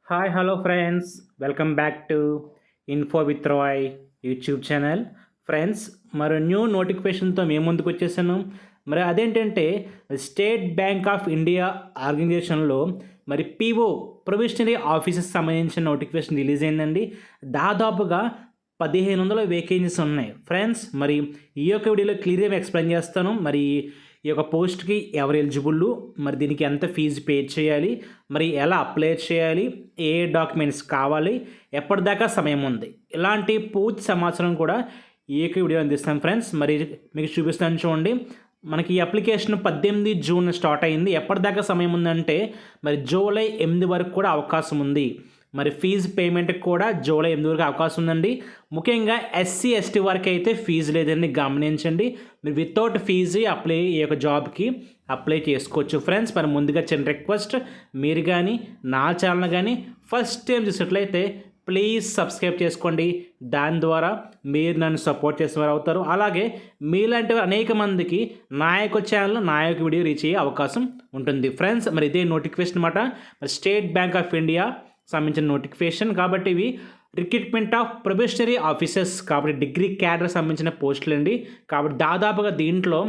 Hi hello friends, welcome back to info with Roy YouTube channel. Friends, మరో new నోటిఫికేషన్తో మేము ముందుకు వచ్చేసాను. మరి అదేంటంటే స్టేట్ బ్యాంక్ ఆఫ్ ఇండియా ఆర్గనైజేషన్లో మరి పీఓ ప్రొవిషనరీ ఆఫీసెస్ సంబంధించిన నోటిఫికేషన్ రిలీజ్ అయిందండి. దాదాపుగా 1500 వేకెన్సీస్ ఉన్నాయి ఫ్రెండ్స్. మరి ఈ యొక్క వీడియోలో క్లియర్గా ఎక్స్ప్లెయిన్ చేస్తాను. మరి ఈ యొక్క పోస్ట్కి ఎవరు ఎలిజిబుల్, మరి దీనికి ఎంత ఫీజు పే చేయాలి, మరి ఎలా అప్లై చేయాలి, ఏ డాక్యుమెంట్స్ కావాలి, ఎప్పటిదాకా సమయం ఉంది, ఇలాంటి పూర్తి సమాచారం కూడా ఈ యొక్క వీడియో అందిస్తాను ఫ్రెండ్స్. మరి మీకు చూపిస్తాను చూడండి. మనకి ఈ అప్లికేషన్ 18 జూన్ స్టార్ట్ అయింది. ఎప్పటిదాకా సమయం ఉందంటే మరి జూలై 8 వరకు కూడా అవకాశం ఉంది. మరి ఫీజు పేమెంట్కి కూడా జూలై 8 వరకు అవకాశం ఉందండి. ముఖ్యంగా ఎస్సీ ఎస్టీ వరకు అయితే ఫీజు లేదని గమనించండి. మీరు వితౌట్ ఫీజు ఈ యొక్క జాబ్కి అప్లై చేసుకోవచ్చు ఫ్రెండ్స్. మరి ముందుగా చిన్న రిక్వెస్ట్, మీరు కానీ నా ఛానల్ కానీ ఫస్ట్ టైం చూసినట్లయితే ప్లీజ్ సబ్స్క్రైబ్ చేసుకోండి. దాని ద్వారా మీరు నన్ను సపోర్ట్ చేసేవారు అవుతారు. అలాగే మీలాంటి అనేక మందికి నా యొక్క ఛానల్, నా యొక్క వీడియో రీచ్ అయ్యే అవకాశం ఉంటుంది ఫ్రెండ్స్. మరి ఇదే నోటిఫికేషన్ అనమాట. మరి స్టేట్ బ్యాంక్ ఆఫ్ ఇండియా సంబంధించిన నోటిఫికేషన్ కాబట్టి ఇవి రిక్రూట్మెంట్ ఆఫ్ ప్రొబేషనరీ ఆఫీసర్స్ కాబట్టి డిగ్రీ క్యాడర్ సంబంధించిన పోస్టులు అండి. కాబట్టి దాదాపుగా దీంట్లో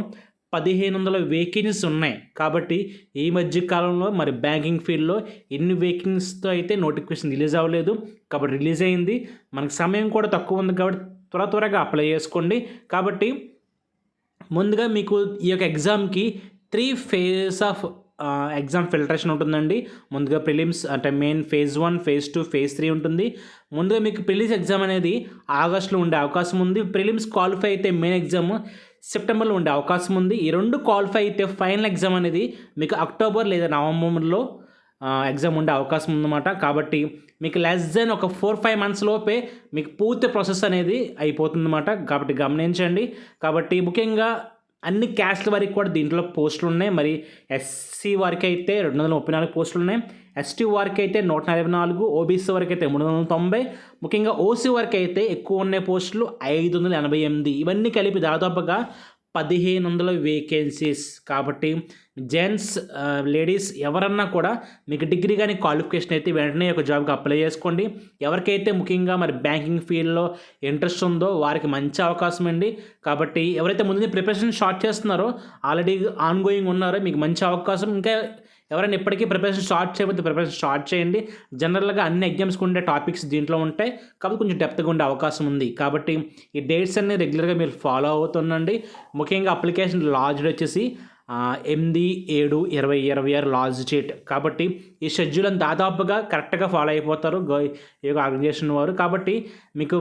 1500 వేకెన్సీస్ ఉన్నాయి. కాబట్టి ఈ మధ్య కాలంలో మరి బ్యాంకింగ్ ఫీల్డ్లో ఎన్ని వేకెన్సీతో అయితే నోటిఫికేషన్ రిలీజ్ అవ్వలేదు. కాబట్టి రిలీజ్ అయింది. మనకు సమయం కూడా తక్కువ ఉంది కాబట్టి త్వరగా అప్లై చేసుకోండి. కాబట్టి ముందుగా మీకు ఈ యొక్క ఎగ్జామ్కి 3 ఫేజెస్ ఆఫ్ ఎగ్జామ్ ఫిల్టరేషన్ ఉంటుందండి. ముందుగా ప్రిలిమ్స్ అంటే మెయిన్ ఫేజ్ 1, ఫేజ్ 2, ఫేజ్ 3 ఉంటుంది. ముందుగా మీకు ప్రిలిమ్స్ ఎగ్జామ్ అనేది ఆగస్టులో ఉండే అవకాశం ఉంది. ప్రిలిమ్స్ క్వాలిఫై అయితే మెయిన్ ఎగ్జామ్ సెప్టెంబర్లో ఉండే అవకాశం ఉంది. ఈ రెండు క్వాలిఫై అయితే ఫైనల్ ఎగ్జామ్ అనేది మీకు అక్టోబర్ లేదా నవంబర్లో ఎగ్జామ్ ఉండే అవకాశం ఉందన్నమాట. కాబట్టి మీకు లెస్ దెన్ ఒక 4-5 మంత్స్ లోపే మీకు పూర్తి ప్రాసెస్ అనేది అయిపోతుందన్నమాట. కాబట్టి గమనించండి. కాబట్టి ముఖ్యంగా అన్ని క్యాస్ట్ల వరకు కూడా దీంట్లో పోస్టులు ఉన్నాయి. మరి ఎస్సీ వారికి అయితే 234 పోస్టులు ఉన్నాయి. ఎస్టీ వారికి అయితే 144, ఓబీసీ వరకు అయితే 390, ముఖ్యంగా ఓసీ వరకు అయితే ఎక్కువ ఉన్న పోస్టులు 588. ఇవన్నీ కలిపి దాదాపుగా 1500 వేకెన్సీస్. కాబట్టి జెంట్స్, లేడీస్ ఎవరన్నా కూడా మీకు డిగ్రీ కానీ క్వాలిఫికేషన్ అయితే వెంటనే ఒక జాబ్కి అప్లై చేసుకోండి. ఎవరికైతే ముఖ్యంగా మరి బ్యాంకింగ్ ఫీల్డ్లో ఇంట్రెస్ట్ ఉందో వారికి మంచి అవకాశం అండి. కాబట్టి ఎవరైతే ముందు ప్రిపరేషన్ స్టార్ట్ చేస్తున్నారో, ఆల్రెడీ ఆన్ గోయింగ్ ఉన్నారో, మీకు మంచి అవకాశం. ఇంకా ఎవరైనా ఇప్పటికీ ప్రిపరేషన్ స్టార్ట్ చేయకపోతే ప్రిపరేషన్ స్టార్ట్ చేయండి. జనరల్గా అన్ని ఎగ్జామ్స్కి ఉండే టాపిక్స్ దీంట్లో ఉంటాయి కాబట్టి కొంచెం డెప్త్గా ఉండే అవకాశం ఉంది. కాబట్టి ఈ డేట్స్ అన్ని రెగ్యులర్గా మీరు ఫాలో అవుతుండండి. ముఖ్యంగా అప్లికేషన్ లాస్ట్ డేట్ వచ్చేసి 8/7/2026 లాస్ట్ డేట్. కాబట్టి ఈ షెడ్యూల్ అని దాదాపుగా కరెక్ట్గా ఫాలో అయిపోతారు ఈ యొక్క ఆర్గనైజేషన్ వారు. కాబట్టి మీకు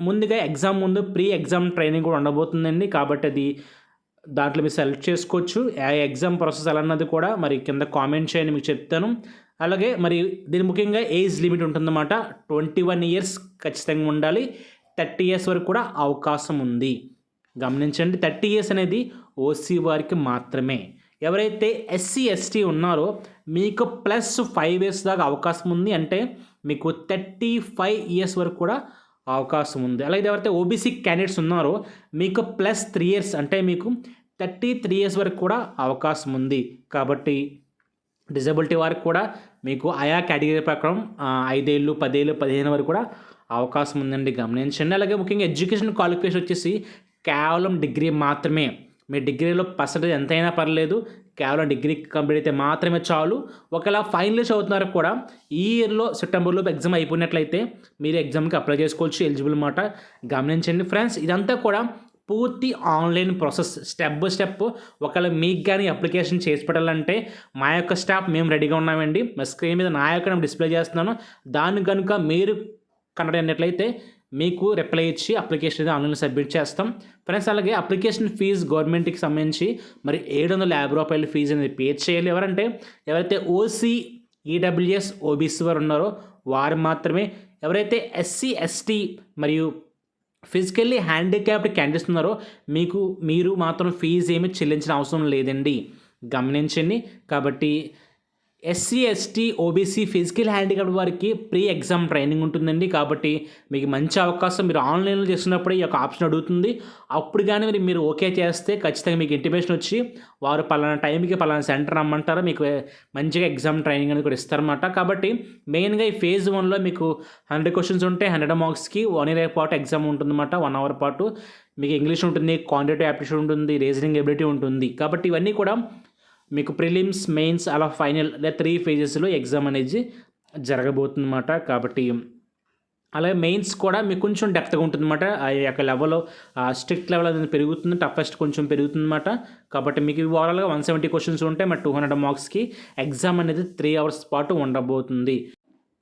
ముందుగా ఎగ్జామ్ ముందు ప్రీ ఎగ్జామ్ ట్రైనింగ్ కూడా ఉండబోతుందండి. కాబట్టి అది దాంట్లో మీరు సెలెక్ట్ చేసుకోవచ్చు. ఆ ఎగ్జామ్ ప్రాసెస్ ఎలా అన్నది కూడా మరి కింద కామెంట్ చేయండి, మీకు చెప్తాను. అలాగే మరి దీని ముఖ్యంగా ఏజ్ లిమిట్ ఉంటుందన్నమాట. 21 ఇయర్స్ ఖచ్చితంగా ఉండాలి. 30 ఇయర్స్ వరకు కూడా అవకాశం ఉంది. గమనించండి, 30 ఇయర్స్ అనేది ఓసీ వారికి మాత్రమే. ఎవరైతే ఎస్సీ ఎస్టీ ఉన్నారో మీకు +5 ఇయర్స్ దాకా అవకాశం ఉంది. అంటే మీకు 35 ఇయర్స్ వరకు కూడా అవకాశం ఉంది. అలాగే ఎవరైతే ఓబీసీ క్యాండిడేట్స్ ఉన్నారో మీకు +3 ఇయర్స్ అంటే మీకు 33 ఇయర్స్ వరకు కూడా అవకాశం ఉంది. కాబట్టి డిజబిలిటీ వారికి కూడా మీకు ఆయా కేటగిరీ ప్రకారం 5 ఏళ్ళు, 10 ఏళ్ళు, 15 వరకు కూడా అవకాశం ఉందండి. గమనించండి. అలాగే ముఖ్యంగా ఎడ్యుకేషన్ క్వాలిఫికేషన్ వచ్చేసి కేవలం డిగ్రీ మాత్రమే. మీ డిగ్రీలో పర్సెంటేజ్ ఎంతైనా పర్లేదు, కేవలం డిగ్రీ కంప్లీట్ అయితే మాత్రమే చాలు. ఒకవేళ ఫైనల్ ఇయర్స్ అవుతున్నారు కూడా ఈ ఇయర్లో సెప్టెంబర్లో ఎగ్జామ్ అయిపోయినట్లయితే మీరు ఎగ్జామ్కి అప్లై చేసుకోవచ్చు, ఎలిజిబుల్ అన్నమాట. గమనించండి ఫ్రెండ్స్, ఇదంతా కూడా పూర్తి online process, step by step. ఒకవేళ మీకు కానీ అప్లికేషన్ చేసి పెట్టాలంటే మా యొక్క స్టాఫ్ మేము రెడీగా ఉన్నామండి. మా స్క్రీన్ మీద నా యొక్క డిస్ప్లే చేస్తున్నాను. దాన్ని కనుక మీరు కనెక్ట్ అయినట్లయితే మీకు రిప్లై ఇచ్చి అప్లికేషన్ అనేది ఆన్లైన్లో సబ్మిట్ చేస్తాం ఫ్రెండ్స్. అలాగే అప్లికేషన్ ఫీజు గవర్నమెంట్కి సంబంధించి మరి 750 రూపాయల ఫీజు అనేది పే చేయాలి. ఎవరైతే ఓసీ, ఈడబ్ల్యూఎస్, ఓబీసీ వారు ఉన్నారో వారు మాత్రమే. ఎవరైతే ఎస్సీ ఎస్టీ మరియు ఫిజికల్లీ హ్యాండిక్యాప్డ్ క్యాండిడేట్స్ ఉన్నారో మీరు మాత్రం ఫీజు ఏమి చెల్లించిన అవసరం లేదండి. గమనించండి. కాబట్టి SC ST OBC physical handicap వారికి ప్రీ ఎగ్జామ్ ట్రైనింగ్ ఉంటుందండి. కాబట్టి మీకు మంచి అవకాశం. మీరు ఆన్లైన్లో చేస్తున్నప్పుడు ఈ యొక్క ఆప్షన్ అడుగుతుంది. అప్పుడు కానీ మీరు ఓకే చేస్తే ఖచ్చితంగా మీకు ఇంటిమేషన్ వచ్చి వారు పలానా టైంకి పలానా సెంటర్ రమ్మంటారు. మీకు మంచిగా ఎగ్జామ్ ట్రైనింగ్ అనేది కూడా ఇస్తారన్నమాట. కాబట్టి మెయిన్గా ఈ ఫేజ్ 1లో మీకు 100 క్వశ్చన్స్ ఉంటే 100 మార్క్స్కి 1 ఇయర్ పాటు ఎగ్జామ్ ఉంటుందన్నమాట. 1 అవర్ పాటు మీకు ఇంగ్లీష్ ఉంటుంది, క్వాంటిటేటివ్ యాప్టిట్యూడ్ ఉంటుంది, రీజనింగ్ ఎబిలిటీ ఉంటుంది. కాబట్టి ఇవన్నీ కూడా మీకు ప్రిలిమ్స్, మెయిన్స్ అలా ఫైనల్ 3 ఫేజెస్లో ఎగ్జామ్ అనేది జరగబోతుందన్నమాట. కాబట్టి అలాగే మెయిన్స్ కూడా మీకు కొంచెం డెప్త్గా ఉంటుందన్నమాట. ఆ యొక్క లెవెల్ స్ట్రిక్ట్ లెవెల్ అనేది పెరుగుతుంది, టఫెస్ట్ కొంచెం పెరుగుతుందన్నమాట. కాబట్టి మీకు ఓవరాల్గా 170 క్వశ్చన్స్ ఉంటే మరి 200 మార్క్స్కి ఎగ్జామ్ అనేది 3 అవర్స్ పాటు ఉండబోతుంది.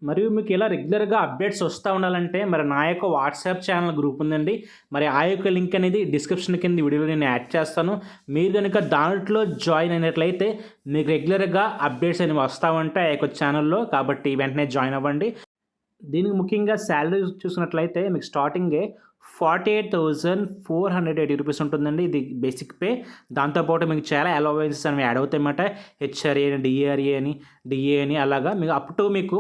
మరియు మీకు ఇలా రెగ్యులర్గా అప్డేట్స్ వస్తూ ఉండాలంటే మరి నా యొక్క వాట్సాప్ ఛానల్ గ్రూప్ ఉందండి. మరి ఆ యొక్క లింక్ అనేది డిస్క్రిప్షన్ కింద వీడియోలో నేను యాడ్ చేస్తాను. మీరు కనుక దాంట్లో జాయిన్ అయినట్లయితే మీకు రెగ్యులర్గా అప్డేట్స్ అనేవి వస్తూ ఉంటాయి ఆ యొక్క ఛానల్లో. కాబట్టి వెంటనే జాయిన్ అవ్వండి. దీనికి ముఖ్యంగా శాలరీ చూసినట్లయితే మీకు స్టార్టింగే 48,480 రూపీస్ ఉంటుందండి. ఇది బేసిక్ పే. దాంతోపాటు మీకు చాలా అలవెన్సెస్ అనేవి యాడ్ అవుతాయి అన్నమాట. హెచ్ఆర్ఏ అని, డిఏ అని అలాగా మీకు అప్ టు మీకు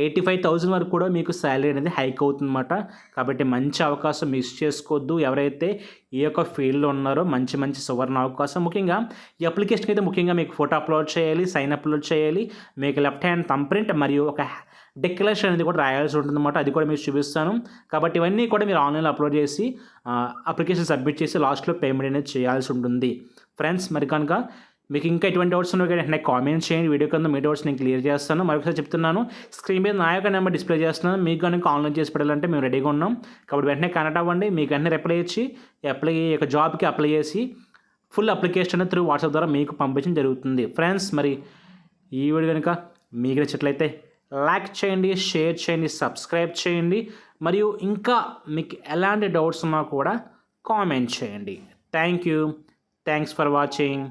85,000 వరకు కూడా మీకు శాలరీ అనేది హైక్ అవుతుందన్నమాట. కాబట్టి మంచి అవకాశం మిస్ చేసుకోవద్దు. ఎవరైతే ఈ యొక్క ఫీల్డ్లో ఉన్నారో మంచి సువర్ణ అవకాశం. ముఖ్యంగా ఈ అప్లికేషన్కి అయితే ముఖ్యంగా మీకు ఫోటో అప్లోడ్ చేయాలి, సైన్ అప్లోడ్ చేయాలి, మీకు లెఫ్ట్ హ్యాండ్ థంబ్ ప్రింట్ మరియు ఒక డిక్లరేషన్ అనేది కూడా రాయాల్సి ఉంటుందన్నమాట. అది కూడా మీకు చూపిస్తాను. కాబట్టి ఇవన్నీ కూడా మీరు ఆన్లైన్లో అప్లోడ్ చేసి అప్లికేషన్ సబ్మిట్ చేసి లాస్ట్లో పేమెంట్ అనేది చేయాల్సి ఉంటుంది. ఫ్రెండ్స్, మరి కనుక మీకు ఇంకా ఎటువంటి డౌట్స్ ఉన్నాయి కానీ నాకు కామెంట్ చేయండి. వీడియో కింద మీ డౌట్స్ నేను క్లియర్ చేస్తాను. మరొకసారి చెప్తున్నాను, స్క్రీన్ మీద నా యొక్క నెంబర్ డిస్ప్లే చేస్తున్నాను. మీకు కనుక ఆన్లైన్ చేసి పెట్టాలంటే మేము రెడీగా ఉన్నాం. కాబట్టి వెంటనే కనెక్ట్ అవ్వండి. మీకు వెంటనే రిప్లై ఇచ్చి యొక్క జాబ్కి అప్లై చేసి ఫుల్ అప్లికేషన్ త్రూ వాట్సాప్ ద్వారా మీకు పంపించడం జరుగుతుంది. ఫ్రెండ్స్, మరి ఈ వీడియో కనుక మీకు నచ్చినట్లయితే లైక్ చేయండి, షేర్ చేయండి, సబ్స్క్రైబ్ చేయండి. మరియు ఇంకా మీకు ఎలాంటి డౌట్స్ ఉన్నా కూడా కామెంట్ చేయండి. Thanks for watching.